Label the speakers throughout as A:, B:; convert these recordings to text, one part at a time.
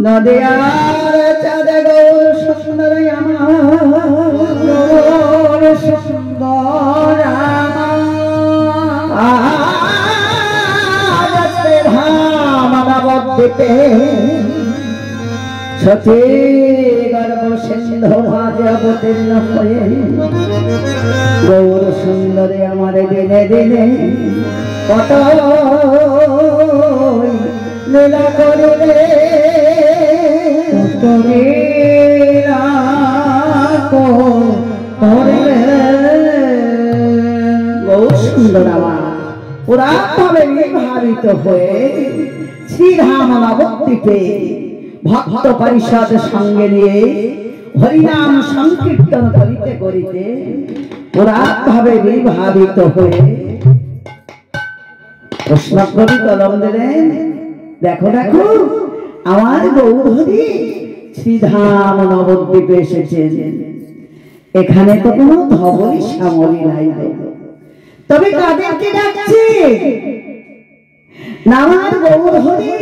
A: নদিয়ার চাঁদে গৌর সুন্দর আমার সুন্দর ধামে সতী গর্ভ সিন্ধু মাঝে অবতীর্ণ হয়ে গৌর সুন্দরে আমার দিনে দিনে কত লীলা করিলে গৌর সুন্দর আমার পুরাভাবে বিভাবিত হয়ে শ্রীধাম নবদ্বীপে ভক্ত পরিষদ সঙ্গে নিয়ে হরিনাম সংকীর্তন করিতে করিতে পুরাভাবে বিভাবিত হয়ে প্রশ্ন কবি কলম দিলেন, দেখো দেখো আমার গৌরহরি শ্রীধাম নবদ্বীপে এসেছেন, এখানে তো কোনো ধবলি শ্যামলি নাই, তবে কাদেরকে ডাকছে? না আমার গৌরহরি।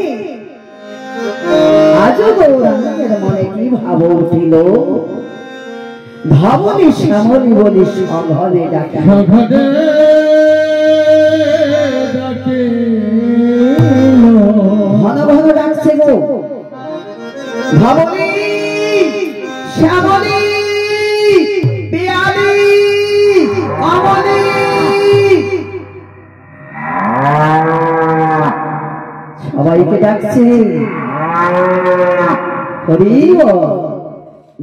A: আজও গৌরাঙ্গের মনে কি ভাব উঠিল, ধবলি শ্যামলি বলি সঘনে ডাকে, ঘন ঘন ডাকছে গো, ধবলি শ্যামলি পিয়ালি অমলি। সবাইকে ডাকছে।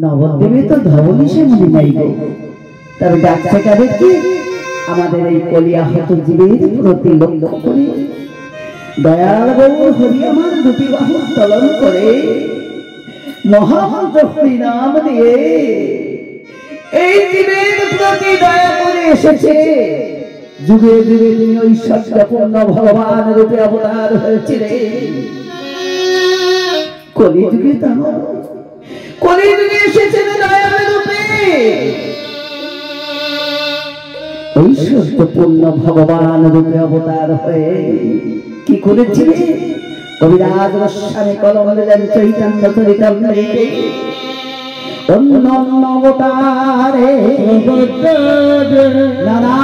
A: নবদ্বীপে তো ধবলি শ্যামলি নাই গো, তবে ডাকছে কাদেরকে? আমাদের এই কলিয়াহত জীবের প্রতি লক্ষ্য করে দয়াল গৌর হরি আমার দুটি বাহু উত্তোলন করে মহামন্ত্র হরিনাম দিয়ে এই জীবের প্রতি দয়া করে এসেছে। যুগে যুগে তিনি ঐশ্বর্যপূর্ণ ভগবান রূপে অবতার হয়েছিলেন। কলিযুগে তা কলিযুগে এসেছেন দয়াল রূপে। ঐশ্বর্যপূর্ণ ভগবান রূপে অবতার হয়ে কি করেছিলেন? কবিরাজ গোস্বামী কলম দিলেন চৈতন্য চরিতামৃতে, অন্য অবতারে নানা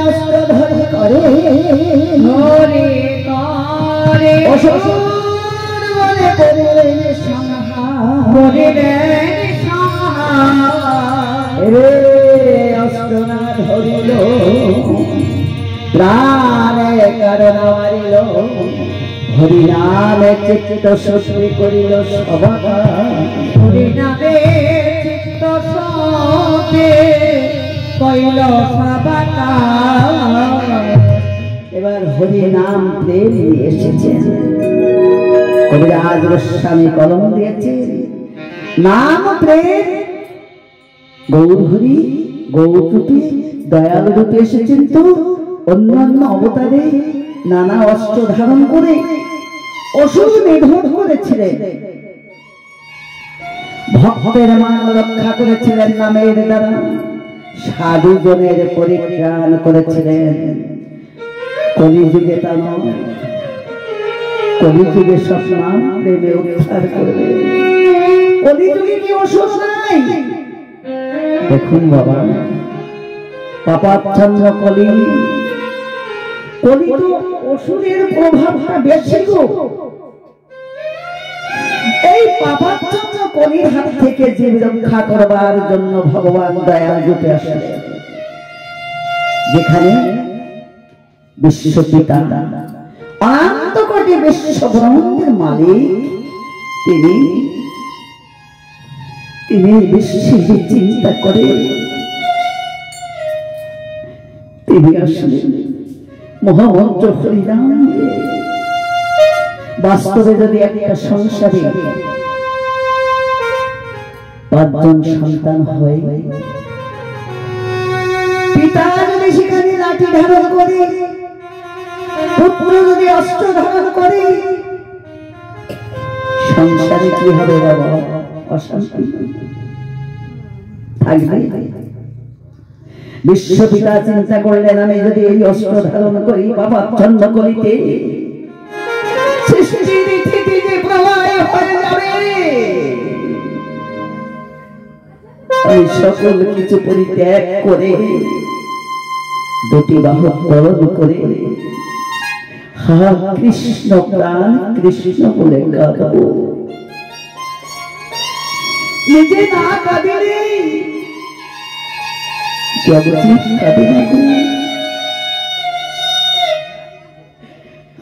A: অস্ত্রধারী করে হরে করে অসুর বলে করিলেন সংহার, রে অস্ত্র না ধরিল প্রাণে কারণ মারিল, হরিনামে চিত্ত শুদ্ধি করিল সবাকা, হরিনামে চিত্ত শুদ্ধি করিল সবাকা। এবার হরিনাম প্রেম নিয়ে এসেছেন। কবিরাজ গোস্বামী কলম দিয়েছে নাম প্রেম। গৌর হরি গৌর রূপে দয়াল রূপে এসেছেন, তো অন্যান্য অবতারে নানা অস্ত্র ধারণ করে অসুর নিধন করেছিলেন, ভক্তের মান রক্ষা করেছিলেন নামের দ্বারা, সাধুজনের পরিত্রাণ করেছিলেন। কলিযুগে তা নয়, কলিযুগে সব নাম প্রেমে উদ্ধার করবে। কলিযুগে কি অসুর নাই? দেখুন বাবা, পাপাচ্ছন্ন কলি, কলি তো অসুরের প্রভাবটা বেশি গো। এই পাপাচ্ছন্ন কলির হাত থেকে জীব রক্ষা করবার জন্য ভগবান দয়াল রূপে আসেন। যেখানে বিশ্বপিতা অনন্ত কোটি বিশ্ব ব্রহ্মাণ্ডের মালিক, তিনি বিশ্বের চিন্তা করে তিনি আসলেন মহামন্ত্র হরিনাম। বাস্তবে যদি একটা সংসারে 5 জন সন্তান হয়, পিতা যদি সেখানে লাঠি ধারণ করে, পুত্র যদি অস্ত্র ধারণ করে, সংসারে কি হবে বাবা? অশান্তি থাকবে। বিশ্বপিতা চিন্তা করলেন, আমি যদি এই অস্ত্র ধারণ করি পাপাচ্ছন্ন করিতে সৃষ্টির তিথি যে প্রলয় হয়ে যাবে, আমি সকল কিছু পরিত্যাগ করে দুটি বাহু বরণ করে হা কৃষ্ণ প্রাণ কৃষ্ণ বলে কাঁদবো। নিজে না কাঁদিলে জগৎ কাঁদে না।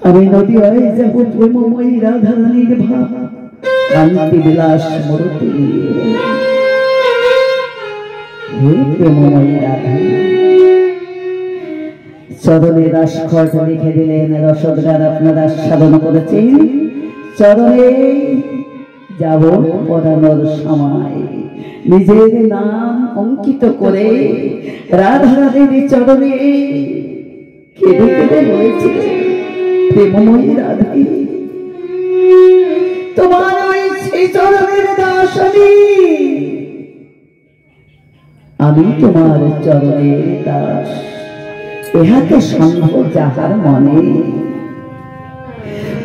A: আমি নদী হয়ে যাব প্রেমময়ী রাধারানীর ভাব কান্তি বিলাস মূর্তি। হে প্রেমময়ী রাধা, চরণে রাসখট লিখে দিলেন, রসদগান আপনারা সাধন করেছেন। চরণে যাব পড়ানোর সময় নিজের নাম অঙ্কিত করে রাধারানীর চরণে কেঁদে কেঁদে বলেছে, প্রেমময়ী রাধে, তোমার ওই সেই চরণের দাস আমি তোমার চরণের দাস। ইহাকে সম্ভব যাহার মনে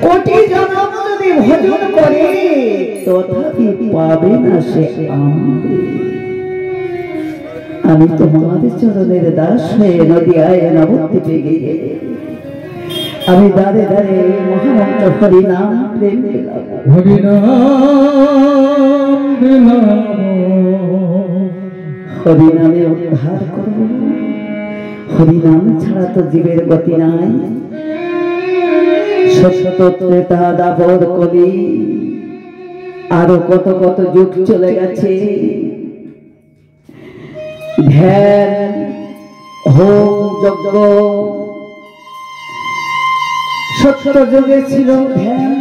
A: কোটি জনম যদি ভজন করে তথাপি পাবে না সে আমি তোমার চরণের দাস হয়ে নদিয়ায় নবদ্বীপে গিয়ে আমি দাঁড়ে দাঁড়ে মহামন্ত্র হরিনাম প্রেম পেলাম, হরিনামে উদ্ধার করব। হরিনাম ছাড়া তো জীবের গতি নাই। সত্য ত্রেতা দাপর কলি আরো কত কত যুগ চলে গেছে। ধ্যান হোম যজ্ঞ সত্য যুগে ছিল ধ্যান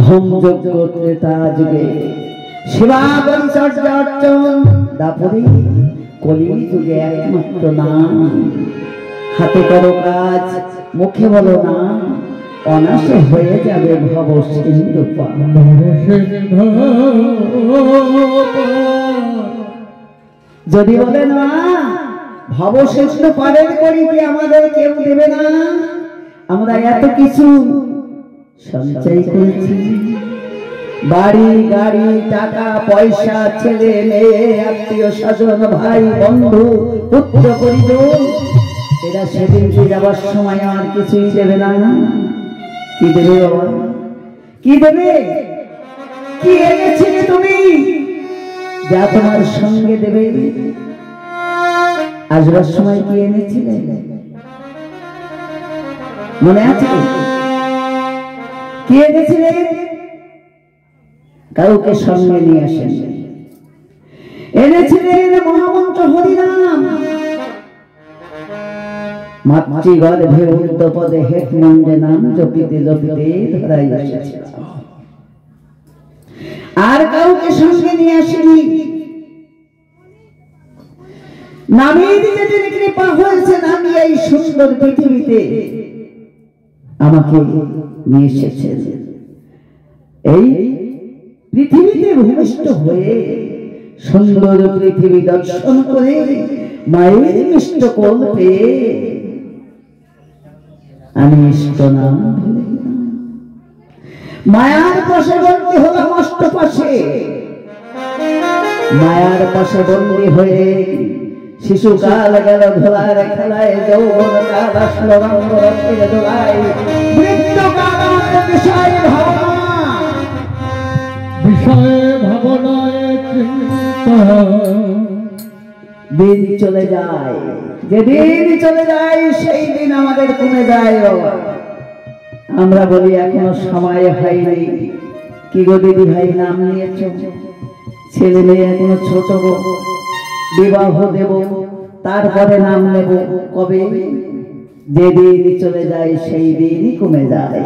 A: হোম যজ্ঞ, ত্রেতা যুগে সেবা পরিচর্যা অর্চন, দাপরে কলি যুগে একমাত্র নাম। হাতে করো কাজ, মুখে বলো না, অনাসে হয়ে যাবে ভব সিন্ধু পার। যদি বলে না ভব সিন্ধু পারের করিতে আমাদের কেউ দেবে না, আমরা এত কিছু সঞ্চয় করেছি, বাড়ি গাড়ি টাকা পয়সা ছেলে মেয়ে আত্মীয় স্বজন ভাই বন্ধু পুত্র পরিজন, এরা সেদিনকে যাবার সময় আর কিছুই দেবে না। কি দেবে বাবা, কি দেবে? কি এনেছিলে তুমি যা তোমার সঙ্গে দেবে? আসবার সময় কি এনেছিলে মনে আছে? কি এনেছিলে? কাউকে সঙ্গে নিয়ে আসেন, এনেছিলেন মহামন্ত্র হরিনাম। মাতৃগর্ভে ঊর্ধ্বপদে হেট মন্ডে নাম জপিতে জপিতে ধরাই এসেছে। আর কাউকে সঙ্গে নিয়ে আসেনি। নামের যেদিন কৃপা হয়েছে নামি এই সুন্দর পৃথিবীতে আমাকে নিয়ে এসেছেন। এই পৃথিবীতে ভূমিষ্ঠ হয়ে সুন্দর পৃথিবী দর্শন করে মায়ের মিষ্ট কোল পেয়ে আমি ইষ্ট নাম মায়ার পাশে বন্দী হলাম অষ্টপাশে। মায়ার পাশে বন্দী হয়ে শিশুকাল গেল ধোলার খেলায়, যৌবন কাল আসলো রঙ্গরঙ্গের দোলায়, মৃত্যুকাল আমার বিষয় ভাবনায় দিন চলে যায়। যেদিন চলে যায় সেই দিন আমাদের কমে যায়। আমরা বলি এখনো সময় হয়নি। কি গো দিদি ভাই নাম নিয়েছ, ছেলে মেয়ে এখনো ছোট, বিবাহ দেব তারপরে নাম নেব কবে? যেদিন চলে যায় সেই দিনই কমে যায়।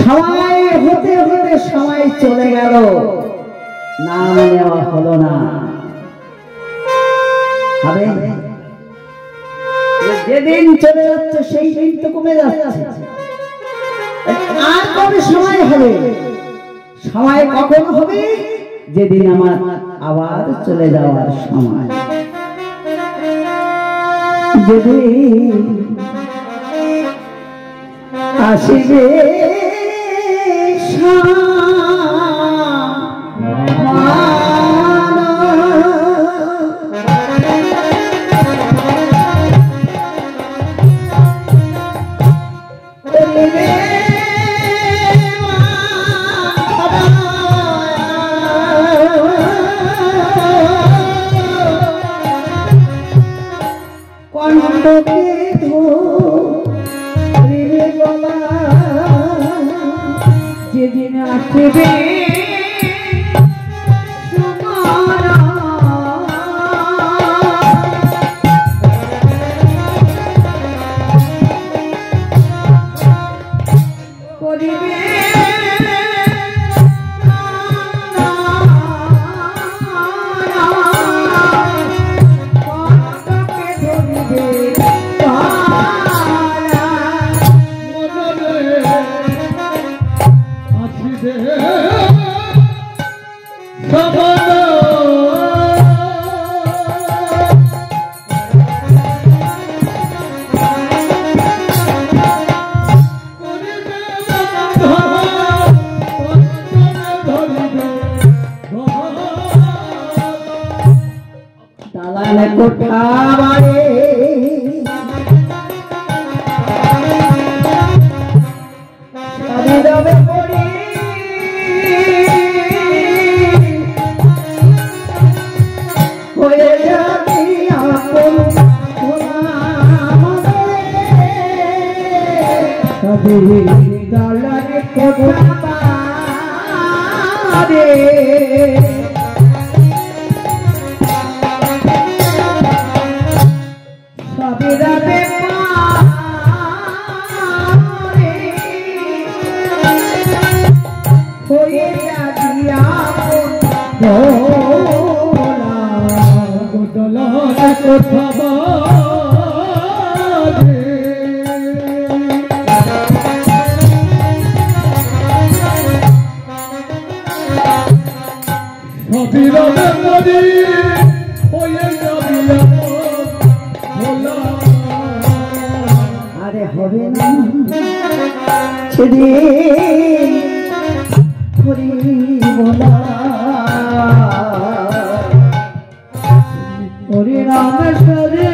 A: সময় হতে হতে সময় চলে গেল, নাম নেওয়া হলো না। হবে যেদিন চলে যাচ্ছে সেই দিন তো কমে যাচ্ছে। আর কবে সময় হবে? সময় কখন হবে? যেদিন আমার আবার চলে যাওয়ার সময়। যেদিন আসিবে সেদিন আসবে কোঠা বাড়ে সারি যাবে পড়ে হয়ে যাবে আপন সবে দালানে কোঠা বাড়ে আরে হবে না হরি বলা হরি রাম সরে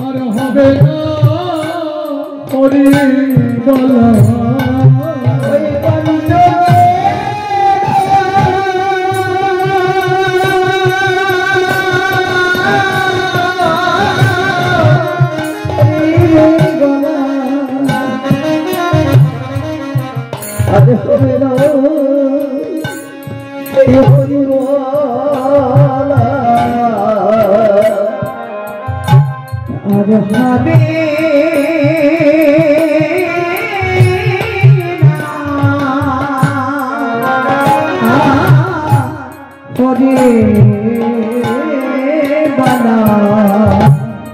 A: আর হবে না হরি বলা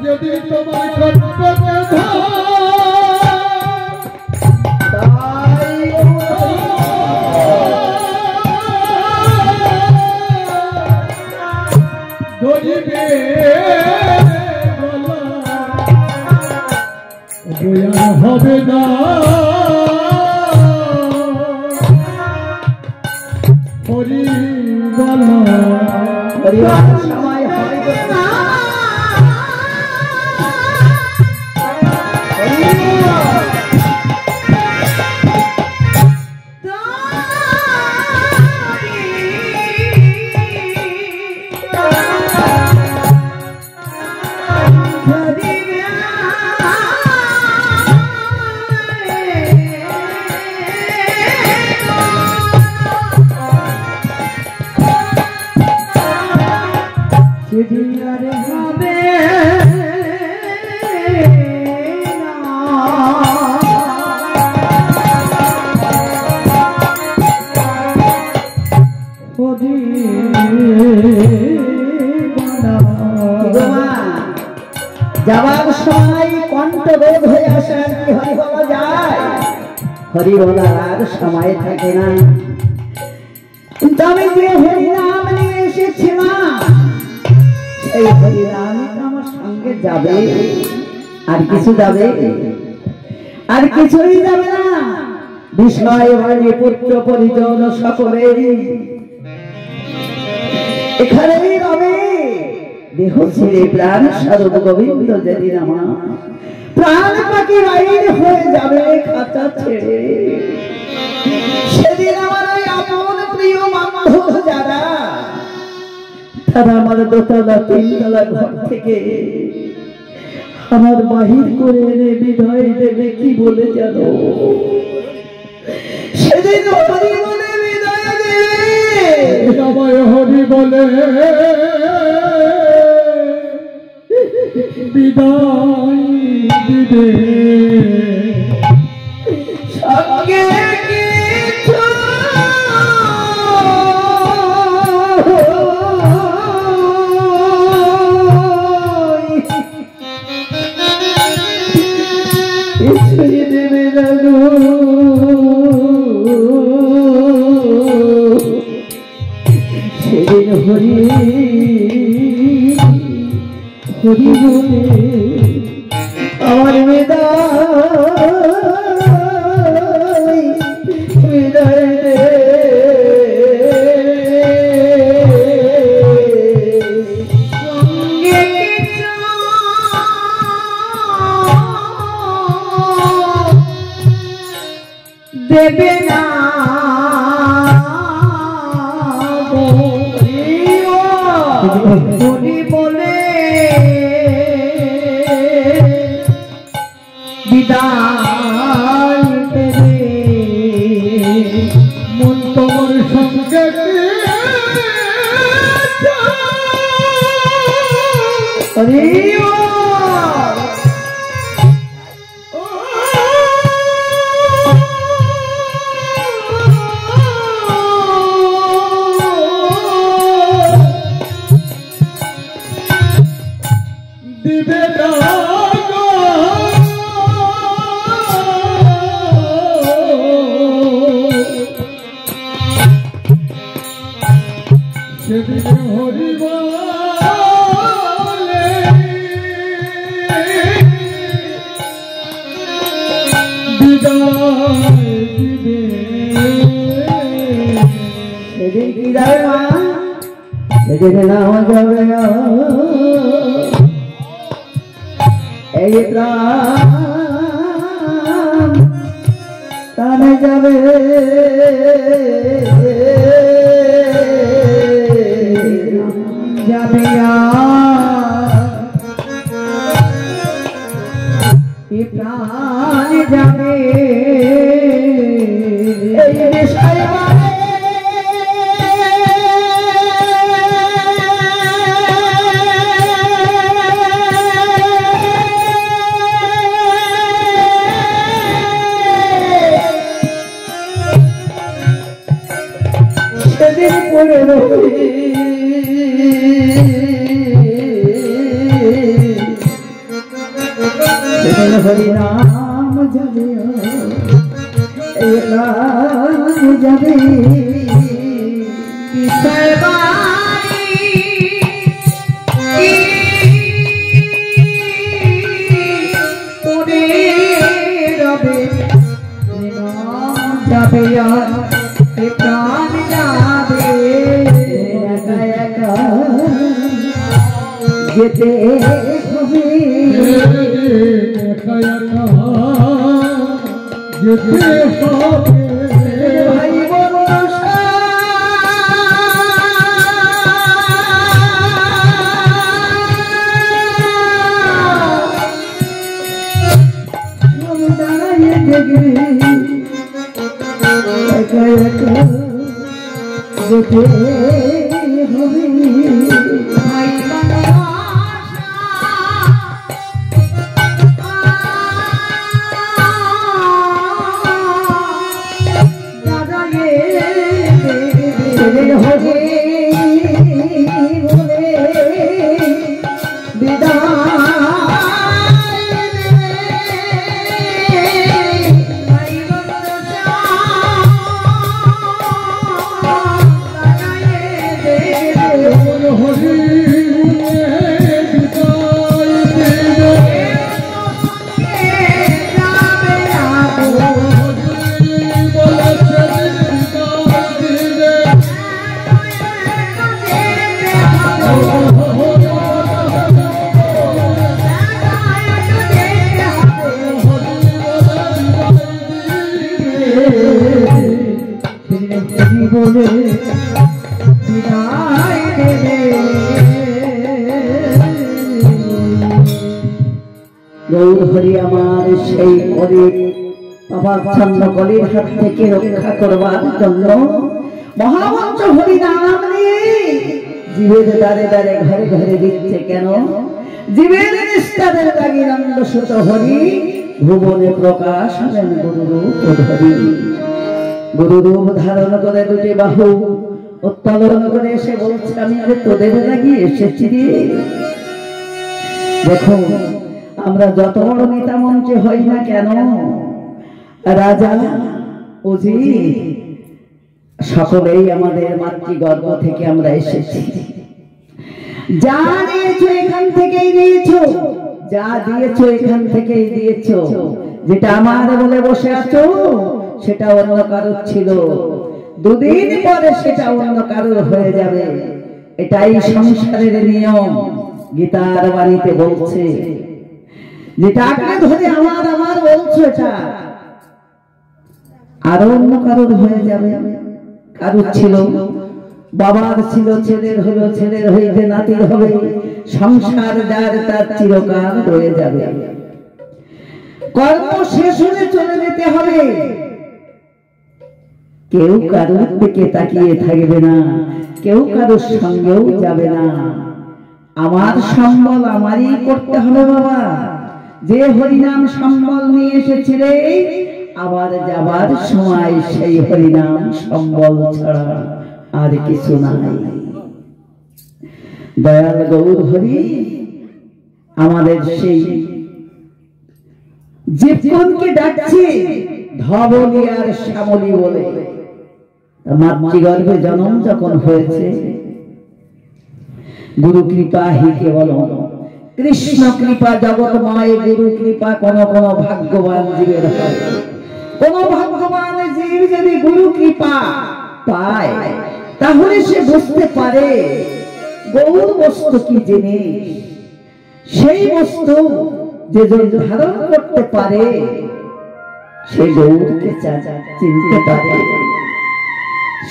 A: যদি তোমার হবে না হরি বলা সময় হবে না যাবার সময় কণ্ঠরোধ হয়ে আসে আর কি হরি বলা যায় হরি বলার আর সময় থাকে না কিন্তু আমি যে হরিনাম নিয়ে এসেছিলাম এই হরিনাম আমার সঙ্গে যাবে আর কিছু যাবে আর কিছুই যাবে না বিষয় বাড়ি পুত্র পরিজন সকলে এখানেই রবে দেহ ছেড়ে প্রাণ স্বরূপ গোবিন্দ যেদিন আমার প্রাণ পাখি বাইর হয়ে যাবে খাঁচা ছেড়ে সেদিন আমার ওই আপন প্রিয় মামা যারা তারা আমার দোতলা তিনতলা ঘর থেকে আমার বাহির করে এনে বিদায় দেবে কি বলে জানো? সেদিন হরি বলে বিদায় দেবে,
B: সবাই হরি বলে বিদায় দিবে।
A: সঙ্গে কিছু কিছুই দেবে না গো। সেদিন হরি হরি বলে আমার বিদায় দে। দেবে না হরি বলে বিদায় দেবে।
B: মন তোমার সঙ্গে
A: হরি
B: দিবে না গো। সেদিন হরি বলে বিদায় দিবে।
A: সেদিন কি যাবে মা? সেদিন নাও যাবে না এই প্রাণ কানে যাবে। যাবে এই প্রাণ যাবে এই বিষয় সেদিন পড়ে রবি সেদিন হরি নাম যাবে এই প্রাণ যাবে বিষয় বাড়ি পড়ে রবে যাবে প্রাণ যাবে একা একা যেতে হবে।
B: একা একা যেতে হবে।
A: ভাই দাঁড়িয়ে দেখবে একা একা যেতে হবে। ভাই হবে বলে বলে বিদায় দেবে। গৌর হরি আমার সেই কলির পাপাচ্ছন্ন কলির হাত থেকে রক্ষা করবার জন্য মহামন্ত্র হরি নাম নিয়ে জীবের দ্বারে দ্বারে ঘরে ঘরে দিচ্ছে। কেন? জীবের নিষ্ঠাদের লাগি নন্দ সুত হরি ভুবনে প্রকাশ হলেন গুরুরূপ ধরি। গুরুরূপ ধারণ করে দুটি বাহু উত্তোলন করে এসে বলছে, আমি আরে তোদের লাগি এসেছি রে। দেখো, আমরা যত বড় নেতা মন্ত্রী হই না কেন, রাজা উজির সকলেই আমাদের মাতৃগর্ভ থেকে আমরা এসেছি। যা দিয়েছো এখান থেকেই দিয়েছো, যা দিয়েছো এখান থেকেই দিয়েছো। যেটা আমার বলে বসে আছো সেটা অন্য কারোর ছিল, দুদিন পরে সেটা অন্য কারোর হয়ে যাবে। এটাই সংসারের নিয়ম। গীতার বাণীতে বলছে, যেটাকে ধরে আমার আমার বলছো এটা আরো অন্য কারোর হয়ে যাবে। কারোর ছিল বাবার ছিল, ছেলের হলো, ছেলের হইতে নাতির হবে। সংসার যার তার চিরকাল রয়ে যাবে। কর্ম শেষ হলে চলে যেতে হবে। কেউ কারোর দিকে তাকিয়ে থাকবে না, কেউ কারোর সঙ্গেও যাবে না। আমার সম্বল আমারই করতে হবে বাবা। যে হরিনাম সম্বল নিয়ে এসেছিলে, আবার যাবার সময় সেই হরিনাম সম্বল ছাড়া আর কিছু নাই। দয়াল গৌর হরি আমাদের সেই জীবনকে ডাকছে ধবলি আর শ্যামলি বলে। মাতৃগর্ভে জন্ম যখন হয়েছে, গুরু কৃপা হি কেবল, কৃষ্ণ কৃপা জগৎময়। গুরু কৃপা কোন কোন ভাগ্যবান জীবের হয়। কোন ভাগ্যবান জীব যদি গুরু কৃপা পায়, তাহলে সে বুঝতে পারে গৌর বস্তু কি জিনিস। সেই বস্তু যে ধারণ করতে পারে, সে গৌরকে চিনতে পারে।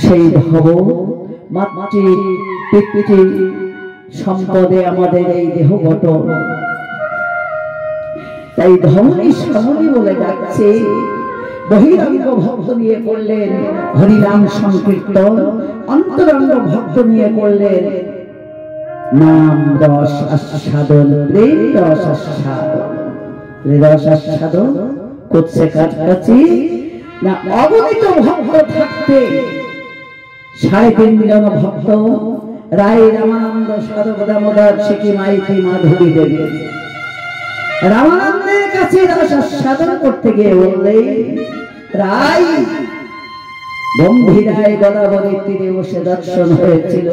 A: সেই ভব মাতৃ পিতৃ সম্পদে আমাদের এই দেহ গঠন। তাই ধমনী শ্যামলী বলে ডাকছে। বহিরঙ্গ ভক্ত নিয়ে করলেন হরিনাম সংকীর্তন, অন্তরঙ্গ ভক্ত নিয়ে করলেন নাম রস আস্বাদন, প্রেম রস আস্বাদন। রস আস্বাদন করছে কাছাকাছি না অগণিত ভক্ত থাকতে 3.5 জন ভক্ত রায় রামানন্দ সাধক দামোদর সিকি মাইতি মাধুরী দেবী রামানন্দের কাছে রস আস্বাদন করতে গিয়ে বললে, রায় গম্ভীরায় গোদাবরীর তীরে বসে দর্শন হয়েছিল।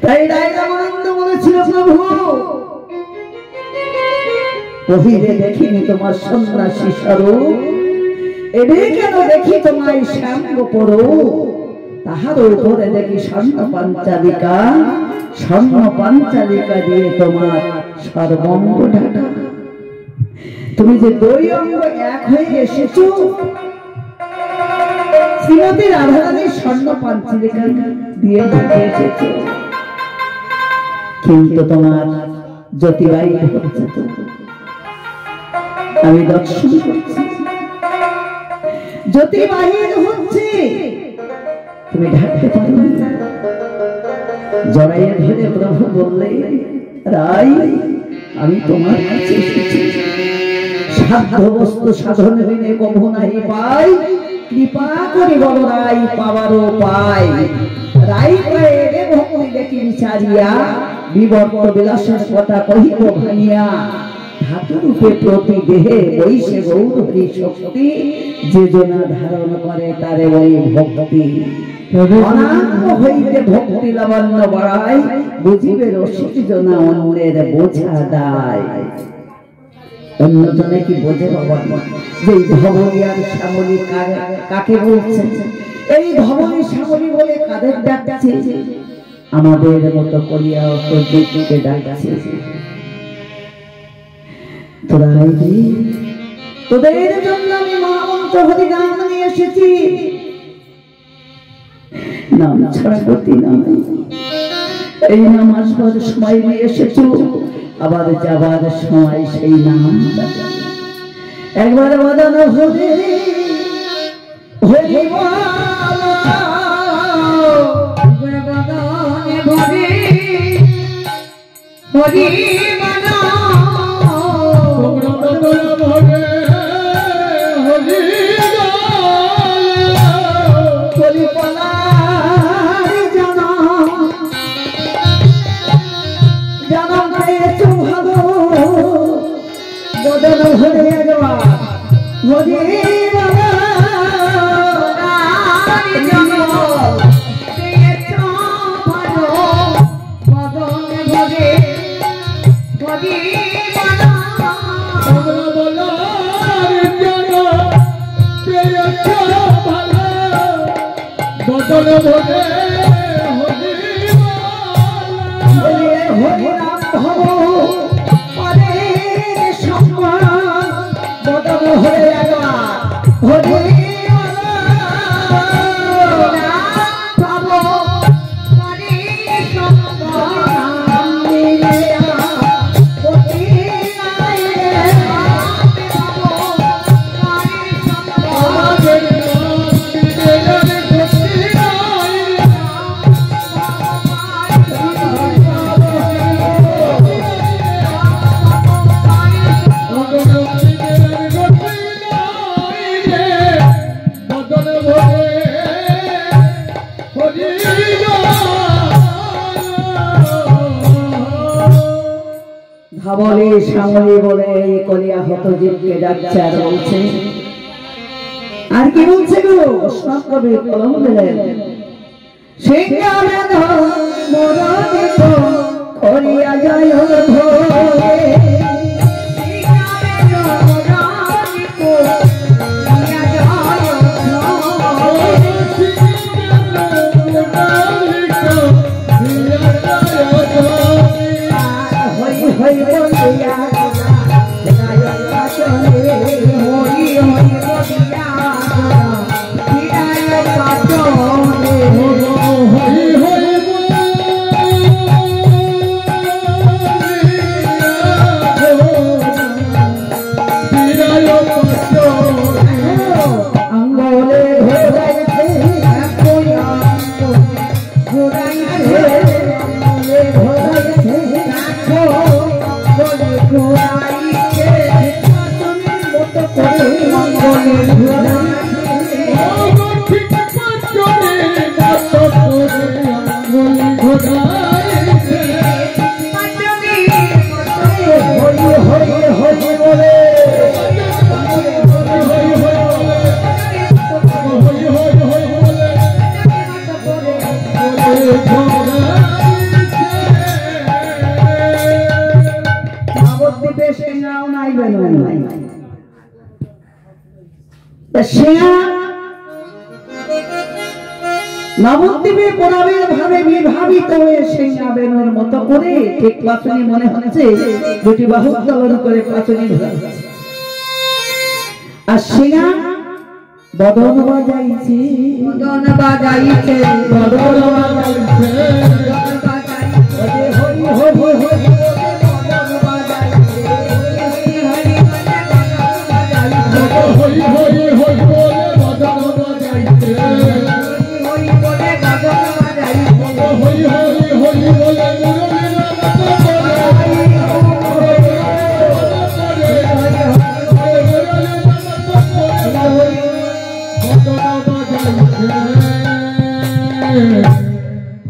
A: তাই রায় রামানন্দ বলেছিল, প্রভু বহিরে দেখিনি তোমার সন্ন্যাসী স্বরূপ, এবে কেন দেখি তোমায় শ্যাম্ব পরো। তাহার উপরে দেখি স্বর্ণ পাঞ্চালিকা, স্বর্ণ পাঞ্চালিকা দিয়ে তোমার সর্বঙ্গ ঢাকা। তুমি যে 2 অঙ্গ এক হয়ে এসেছো, শ্রীমতী রাধারানীর স্বর্ণ পাঞ্চালিকা দিয়ে ঢেকে এসেছো, কিন্তু তোমার জ্যোতিবাহী হচ্ছে। আমি দর্শন করছি জ্যোতিবাহী হচ্ছে, তুমি ঢাকতে পারো না। জড়াইয়ে ধরে প্রভু বললে, রাই আমি তোমার কাছে এসেছি। সাধ্য বস্তু সাধন হইলে কভু নাহি পাই, কৃপা করি বল রাই পাওয়ারও পাই। রাই পায়ে ভক্তি দেখি বিচারিয়া, বিবর্ত বিলাসের কথা কহিব ভাঙিয়া। ধাতু রূপে প্রতি দেহে বৈশে গৌর হরি শক্তি, যে জনা ধারণ করে তারে ওই ভক্তি। অনাঙ্গ হইতে ভক্তি লাবণ্য বাড়ায়, বুঝিবে রসিক জনা অন্যের বোঝা দায়। অন্যজনে কি বোঝে বাবা যে ধবলী আর শ্যামলী কাকে বলছে? এই ধবলী শ্যামলী বলে কাদের ডাকছে? আমাদের মতো করিয়া অপরদিকে ডাকছে। তোদের জন্য আমি মহামন্ত্র হরিনাম নিয়ে এসেছি। নাম ছাড়া গতি নাই। এই নাম আসবার সময় নিয়ে এসেছো, আবার যাবার সময় সেই নাম একবার বদন হরি হরি হরি বদন হরে একবার হরি
B: বদন ভরে
A: হরি রাম ভব পরে সম্মান বদন হরে একবার হরি বলে সামনে বলে এই কলিয়া হত জীবকে যাচ্ছে আর বলছে আর কি বলছে গো কবি কলম দিলেন সেই কামে মরণে তো করিয়া যায় ভোরে নবদ্বীপে পরাবের ভাবে বিভাবিত হয়ে সিংহা বেনুর মতো করে ঠিক পাচনি মনে হচ্ছে দুটি বাহু উত্তোলন করে পাচনি ধরেছে আর সিংহা বদন বাজাইছে বদন বাজাইছে বদন বাজাইছে হরি হরি হরি বদন বাজাইছে হরি হরি হরি বলে বদন বাজাইছে হরি হরি হরি বলে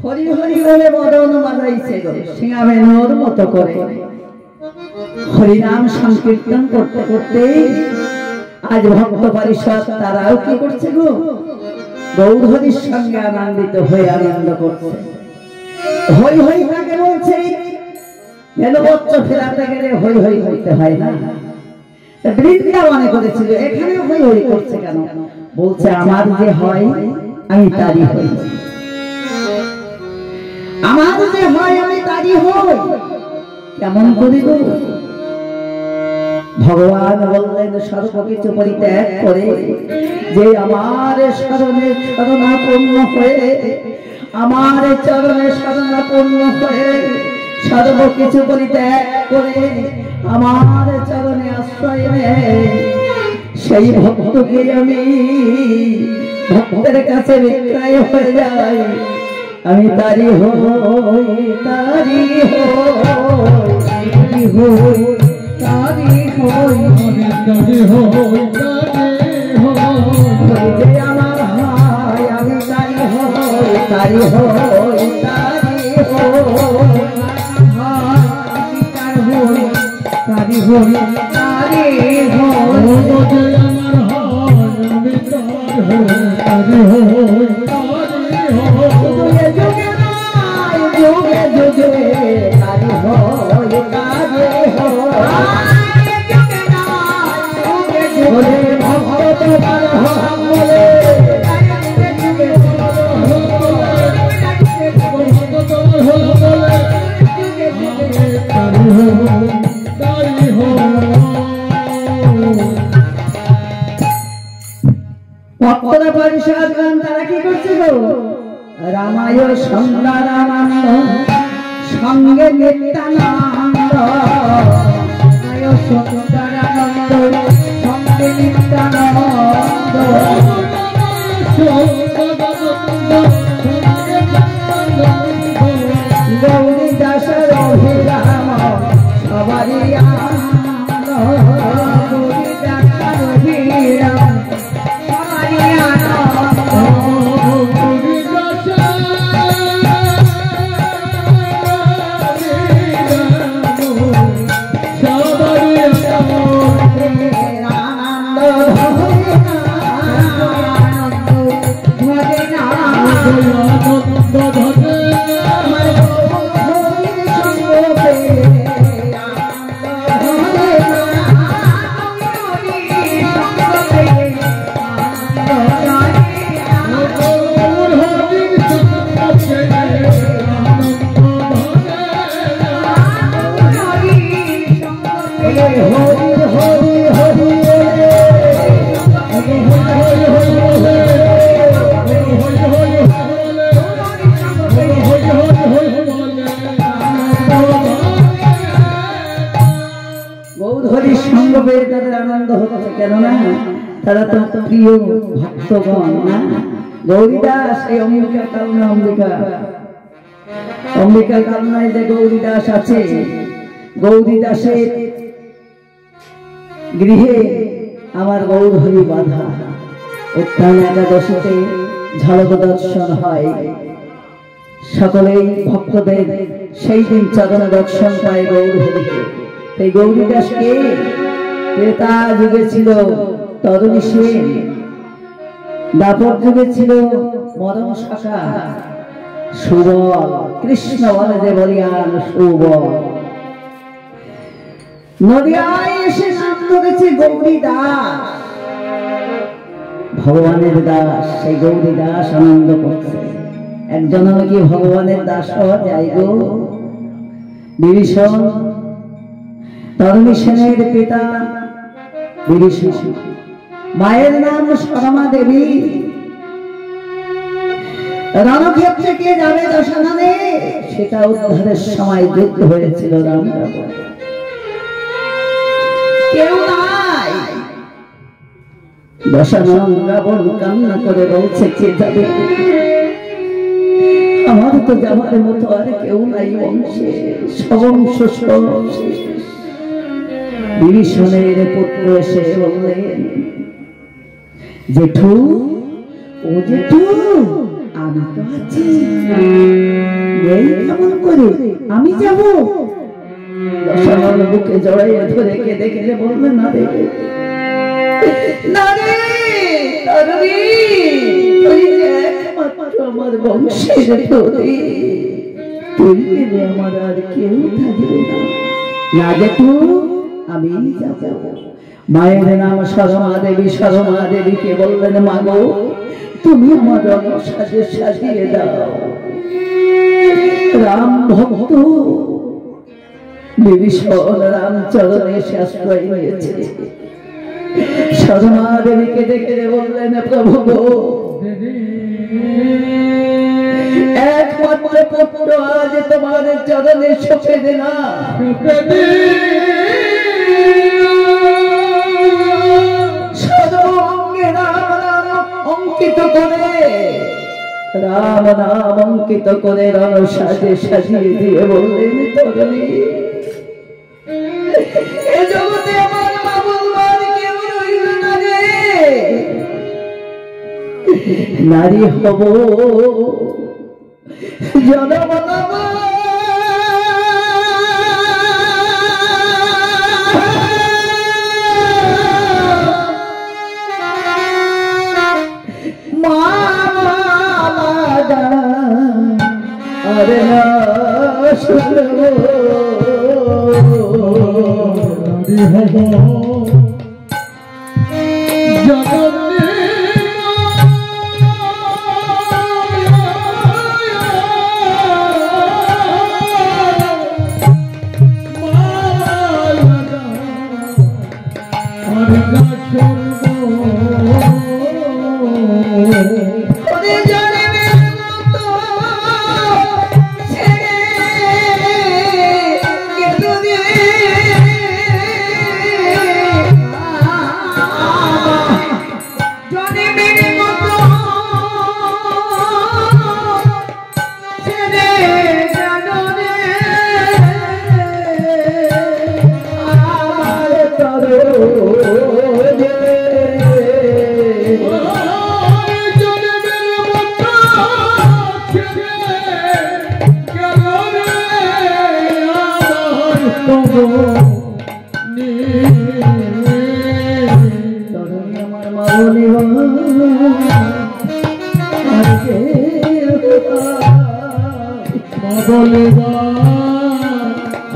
A: হরি হরি বলে বদন বাজাইছে গো সিংহা বেনুর মতো করে হরিনাম সংকীর্তন করতে করতে আজ ভক্ত পরিষদ তারাও কি করছে গো গৌরহরির সঙ্গে আনন্দিত হয়ে আনন্দ করছে হই হই কাকে বলছে বেলবচ্চ ফেরাতে গেলে হই হই করতে হয় না বৃন্দাবনে করেছিল এখানে হই হই করছে কেন বলছে আমার যে হয় আমি তারই হই আমার যে হয় আমি তারই হই কেমন করি গো ভগবান বললেন সর্বকিছু পরিত্যাগ করে যে আমার শরণে শরণাপন্ন হয়ে আমার চরণে শরণাপন্ন হয়ে সর্বকিছু পরিত্যাগ করে আমার চরণে আশ্রয় নেয়, সেই ভক্তকে আমি ভক্তের কাছে বিক্রয় হয়ে যাই। আমি তারি হই, তারি হই, তারি হই,
B: তারি হই,
A: যে আমার হয় আমি তারি হই, তারি হই, তারি হই, তারি হই, তারি হই,
B: যে আমার হয় আমি তারি হই,
A: যুগে যুগে নয়, যুগে যুগে তারি হই, তারি হই, বলে ভক্ত তোমার হক বলে, ভক্তরা পরিষদ গান তারা কি করছে গো? রামায় সন্ধ্যা রামানন্দ সঙ্গে নিত্যানন্দ, রামায় সন্ধ্যা রামানন্দ সঙ্গে নিত্যানন্দ, গৌরী দাসের অভিরাম সবারই আনন্দ, গৌরী দাসের অভিরাম সবারই আনন্দ, আনন্দ হচ্ছে। কেননা তারা তো প্রিয় ভক্তগণ না। গৌরীদাস এই অম্বিকা কালনা, অম্বিকা কালনায় যে গৌরীদাস আছে, গৌরীদাসের গৃহে আমার গৌর হরি বাধা। উত্থান একাদশীতে ঝলক দর্শন হয়, সকলেই ভক্তদের সেই দিন চরণ দর্শন পায় গৌর হরিকে। এই গৌরীদাসকে ত্রেতা যুগে ছিল তরুণী সেন, দ্বাপর যুগে ছিল মরণ শাখা, সুবল কৃষ্ণ বলে যে বলিয়ান সুবল। নদিয়ায় এসে নাম ধরেছে গৌরী দাস, ভগবানের দাস। সেই গৌরী দাস আনন্দ করছে। একজন নাকি ভগবানের দাস হওয়া যায় গো। বিভীষণ তরুণী সেনের পিতা বিভীষণ, মায়ের নাম সরমা দেবী। রণক্ষেত্রে কে যাবে দশাননে, সেটা উদ্ধারের সময় যুদ্ধ হয়েছিল রাম রাবণ। কেউ নাই। দশানন রাবণ কান্না করে বলছে কে যাবে, আমার তো যাবার মতো আর কেউ নাই বংশে, সবংশ শেষ। বিভীষণের পুত্র এসে বললেন, জেঠু ও জেঠু আমি তো আছি, কেমন করে আমি যাব? দশানন বুকে জড়াইয়া ধরে কেঁদে কেঁদে বললেন, না রে না রে তারণী, তুই যে একমাত্র আমার বংশের প্রদীপ, তুই গেলে আমার আর কেউ থাকবে না। না জেঠু আমি যাব। মায়ের নাম সরমা দেবী। সরমা দেবীকে বললেন, মা গো তুমি আমার রঙ সাজিয়ে দাও। রাম ভক্ত বিভীষণ রামচরণে আশ্রয় নিয়েছে। সরমা দেবীকে ডেকে বললেন, প্রভু গো একমাত্র পুত্র আজ তোমার চরণে সঁপে দিলাম। সর্বাঙ্গে রাম নাম অঙ্কিত করে, রাম নাম অঙ্কিত করে রণ সাজে সাজিয়ে দিয়ে বললেন, তরুণী এ জগতে আমার বাবুর কেউ রইল না রে, নারী হব জনম নব, আরে না শুনব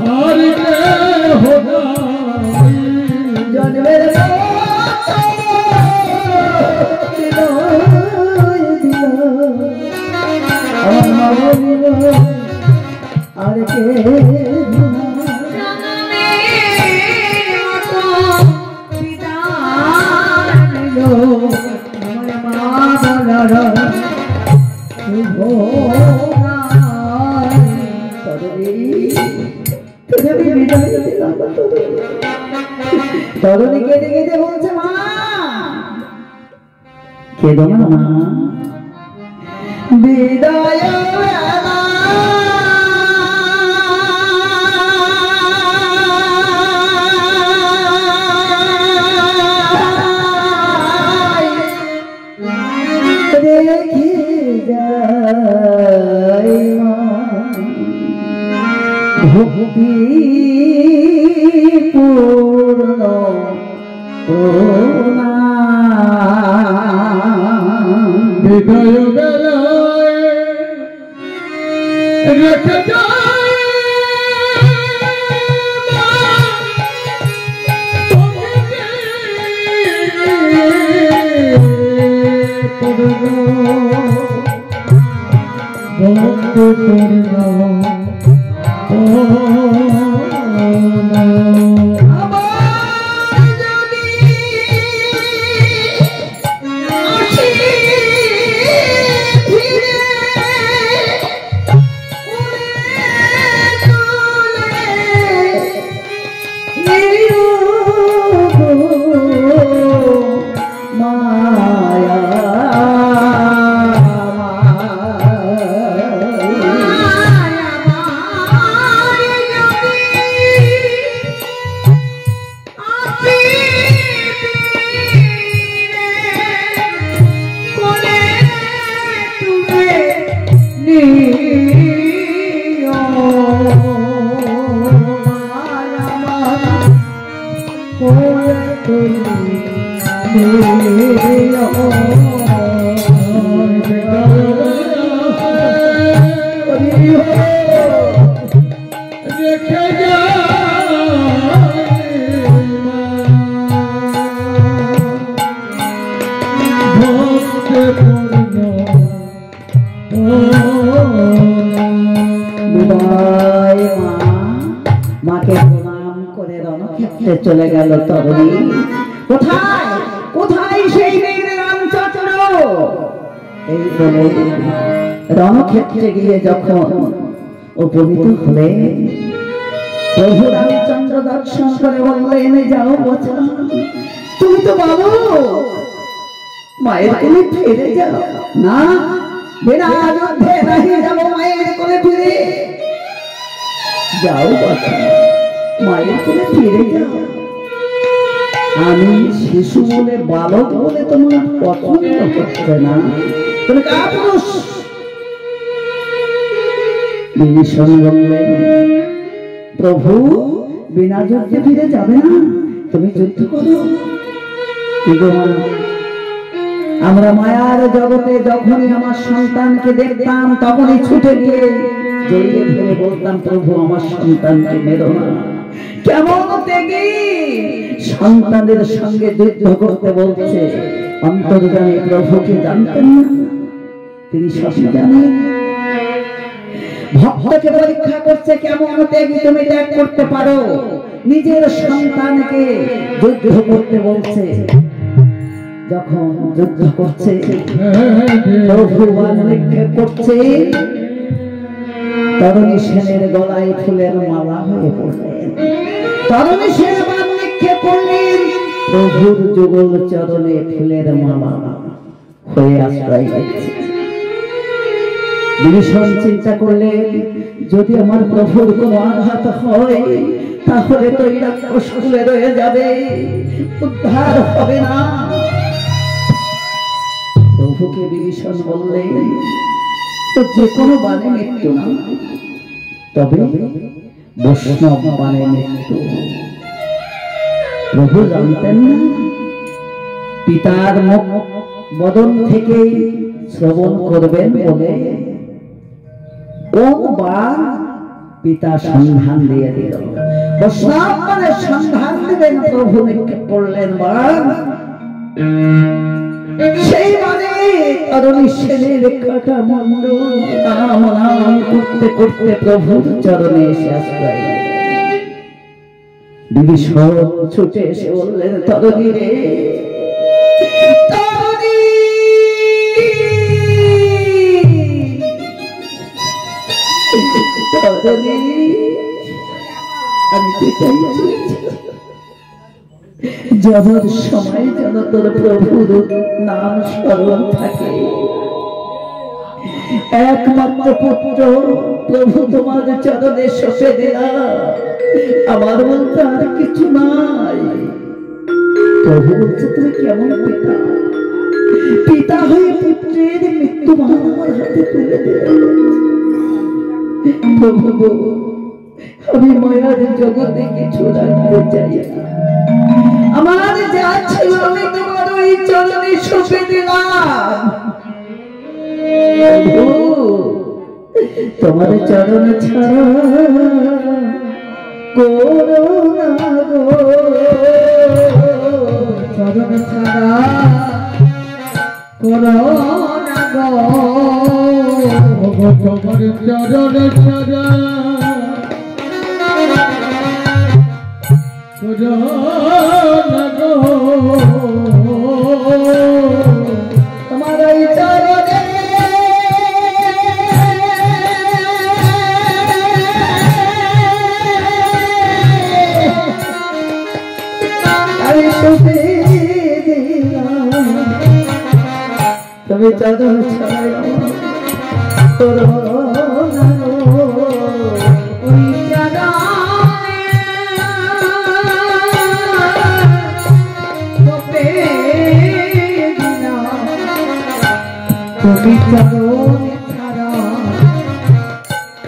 B: নারী হব জননী
A: তরুণী কেঁদে কেঁদে বলছে, মা কেঁদো না মা, বিদায় রেখে যাই মা, ভক্তি পূর্ণ
B: বিদায় বেলায় রেখে যায়
A: মাকে প্রণাম করে রণক্ষেত্রে চলে গেল তরুণী। কোথায় কোথায় সেই মেয়ের রামচন্দ্র? এই বলে রণক্ষেত্রে গিয়ে যখন উপনীত হলে প্রভু রামচন্দ্র দর্শন করে বললেন, যাও বচা, তুমি তো বলো মায়ের কোলে ফিরে যাও। না, বিনা যুদ্ধে নাহি যাব মায়ের কোলে ফিরে। যাও বচা, মায়ের কোলে ফিরে যাও। আমি শিশু বলে, বালক বলে তোমার পছন্দ করছে না, তুমি কাপুরুষ। বিভীষণ বললেন, প্রভু বিনা যুদ্ধে ফিরে যাবে না, তুমি যুদ্ধ করো। আমরা মায়ার জগতে যখনই আমার সন্তানকে দেখতাম তখনই ছুটে গিয়ে জড়িয়ে ধরে বলতাম, প্রভু আমার সন্তানকে মেরো না। কেমন ত্যাগী, সন্তানের সঙ্গে যুদ্ধ করতে বলছে। অন্তর্যামী প্রভুকে জানতেন না, তিনি সবই জানেন। ভক্তকে পরীক্ষা করছে, কেমন ত্যাগী তুমি ত্যাগ করতে পারো। নিজের সন্তানকে যুদ্ধ করতে বলছে। যখন যুদ্ধ করছে, প্রভু বাণ নিক্ষেপ করছে, তরুণী সেনের গলায় ফুলের মালা হয়ে পড়লেন। তরুণী সেন বাণ নিক্ষেপ করলেন, প্রভুর যুগল চরণে ফুলের মালা হয়ে আশ্রয় পাচ্ছে। বিভীষণ চিন্তা করলেন, যদি আমার প্রভুর কোনো আঘাত হয় তাহলে তো এরা কষ্টে রয়ে যাবে, উদ্ধার হবে না। প্রভুকে বিভীষণ বললেন, তো যে কোনো বাণে মৃত্যু না, তবে বৈষ্ণব বাণে মৃত্যু। প্রভু জানতেন না, পিতার মুখ বদন থেকে শ্রবণ করবেন বলে কোন বাণ পিতা সন্ধান দিয়ে দিল। বৈষ্ণব মানে সন্ধান দিবেন, প্রভু নিক্ষেপ করলেন বাণ। সেই মানে তরুণী সেনের কাটা মন্ড নাম নাম করতে করতে প্রভুর চরণে এসে আশ্রয়। বিভীষণ ছুটে এসে বললেন, তরুণী রে, তরুণী, তরুণী, আমি পিতাই যাবার সময় যেন তোর প্রভুর নাম স্মরণ থাকে। একমাত্র পুত্র প্রভু তোমার চরণে সঁপে দিলাম, আমার বলতে আর কিছু নাই। প্রভু বলছে, তুমি কেমন পিতা, পিতা হয়ে পুত্রের মৃত্যু আমার হাতে তুলে দিল। প্রভু, আমি মায়ার জগতে কিছু রাখতে চাই না, আমার যা ছিল আমি তোমার ওই চরণে সঁপে দিলাম। তোমার চরণ ছাড়া করুণা গো, চরণ ছাড়া করুণা গো,
B: তোমার চরণ ছাড়া
A: তোমার ওই চরণে আমি সঁপে দিলাম। তুমি চরণ ছাড়াই করুণা গো, ওই তুমি চরণ ছাড়া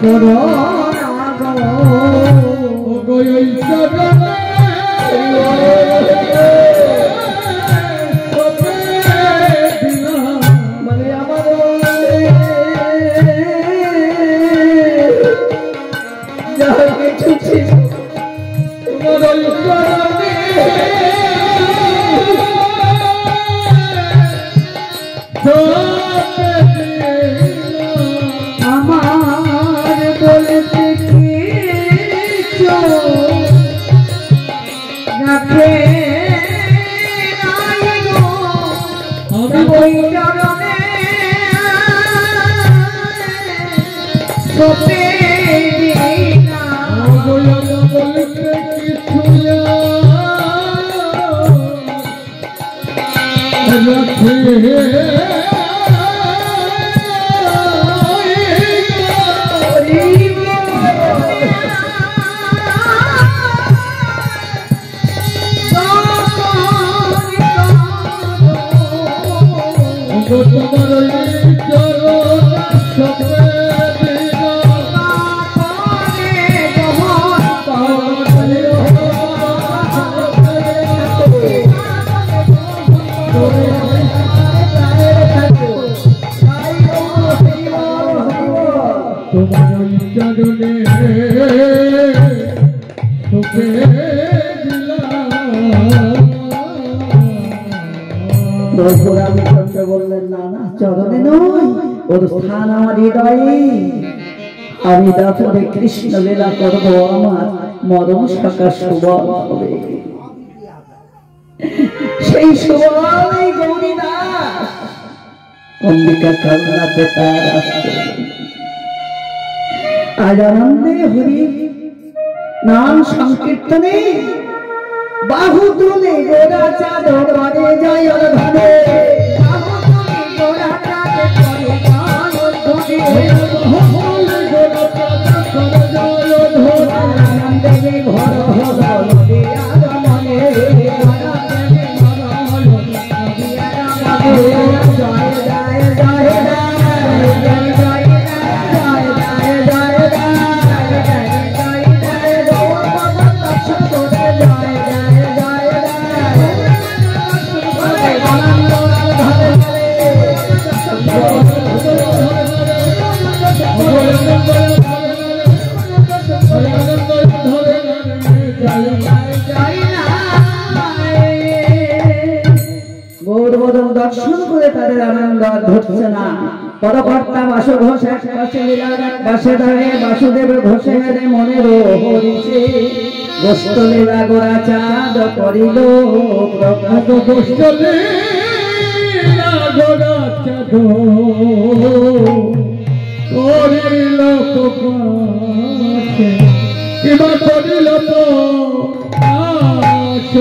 A: করুণা গো,
B: ওই চরণে
A: মানে আমার যা কিছু ছিল
B: তোমার ওই চরণে
A: আমার বলতে কিছু রাখে নাই গো,
B: আমি
A: ওই চরণে সপে দিনা
B: বলতে কিছু
A: বললেন না না চরণে নয়, ওর স্থান আমার হৃদয়ে। আমি তারপরে কৃষ্ণ লীলা করবো, আমার মরণ সকা সুবল হবে। সেই সুবল এই গৌরী দাস অম্বিকা কালনাতে তার আসছে। আজ আনন্দে হরি নাম সংকীর্তনে বাহু তুলে গোরা চাঁদ করে জয় ধরে, দর্শন করে তাদের আনন্দ ধরছে না। পরকর্তা বাসু ঘোষ এক পাশে লীলার এক পাশে দাঁড়িয়ে বাসুদেব ঘোষে মনের হরিষে গোষ্ঠ লীলা গোরা চাঁদ করিল প্রভাত।
B: গোষ্ঠ লীলা গোরা চাঁদ করিল প্রকাশে, কিবা করিল তো
A: গোষ্ঠ